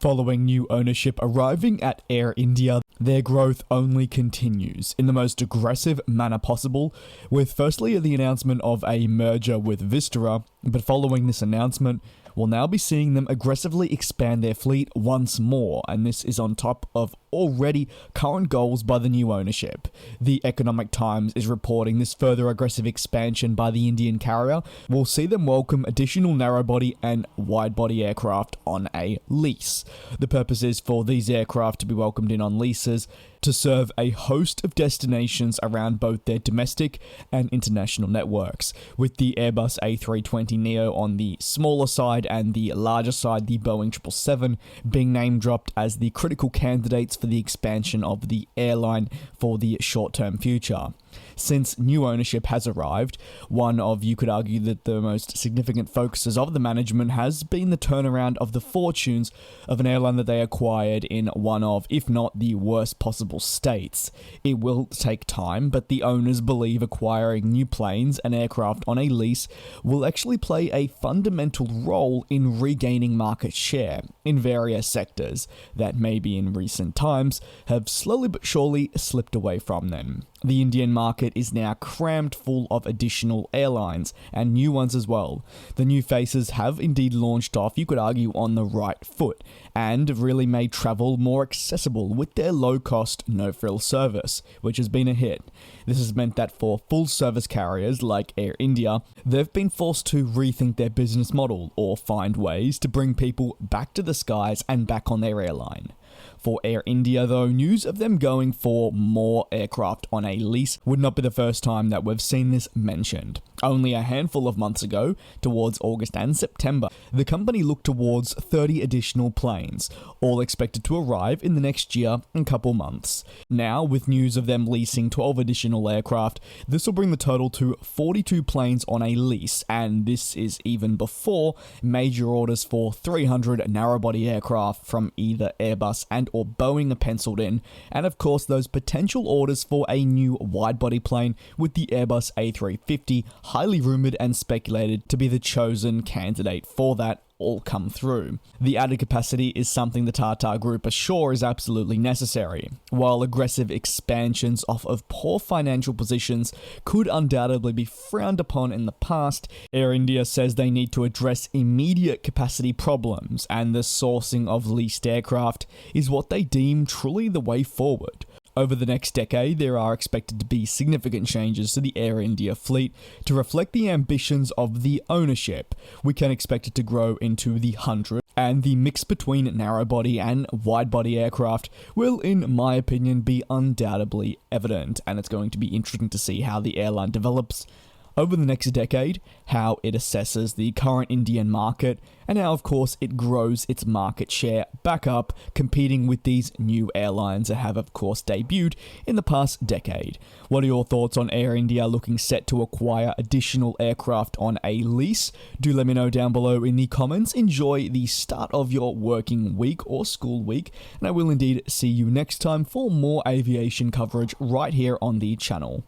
Following new ownership arriving at Air India, their growth only continues in the most aggressive manner possible, with firstly the announcement of a merger with Vistara, but following this announcement, we'll now be seeing them aggressively expand their fleet once more, and this is on top of already current goals by the new ownership. The Economic Times is reporting this further aggressive expansion by the Indian carrier will see them welcome additional narrow-body and wide-body aircraft on a lease. The purpose is for these aircraft to be welcomed in on leases to serve a host of destinations around both their domestic and international networks, with the Airbus A320neo on the smaller side and the larger side, the Boeing 777, being name-dropped as the critical candidates for the expansion of the airline for the short-term future. Since new ownership has arrived, one of, you could argue, that the most significant focuses of the management has been the turnaround of the fortunes of an airline that they acquired in one of, if not the worst possible states. It will take time, but the owners believe acquiring new planes and aircraft on a lease will actually play a fundamental role in regaining market share in various sectors that maybe in recent times have slowly but surely slipped away from them. The Indian market is now crammed full of additional airlines, and new ones as well. The new faces have indeed launched off, you could argue, on the right foot, and really made travel more accessible with their low-cost, no-frill service, which has been a hit. This has meant that for full-service carriers like Air India, they've been forced to rethink their business model or find ways to bring people back to the skies and back on their airline. For Air India, though, news of them going for more aircraft on a lease would not be the first time that we've seen this mentioned. Only a handful of months ago, towards August and September, the company looked towards 30 additional planes, all expected to arrive in the next year and couple months. Now, with news of them leasing 12 additional aircraft, this will bring the total to 42 planes on a lease, and this is even before major orders for 300 narrow-body aircraft from either Airbus and or Boeing are penciled in, and of course those potential orders for a new wide-body plane with the Airbus A350, highly rumoured and speculated to be the chosen candidate for that, all come through. The added capacity is something the Tata Group assure is absolutely necessary. While aggressive expansions off of poor financial positions could undoubtedly be frowned upon in the past, Air India says they need to address immediate capacity problems, and the sourcing of leased aircraft is what they deem truly the way forward. Over the next decade, there are expected to be significant changes to the Air India fleet to reflect the ambitions of the ownership. We can expect it to grow into the 100, and the mix between narrow-body and wide-body aircraft will, in my opinion, be undoubtedly evident, and it's going to be interesting to see how the airline develops over the next decade, how it assesses the current Indian market, and how, of course, it grows its market share back up, competing with these new airlines that have, of course, debuted in the past decade. What are your thoughts on Air India looking set to acquire additional aircraft on a lease? Do let me know down below in the comments. Enjoy the start of your working week or school week, and I will indeed see you next time for more aviation coverage right here on the channel.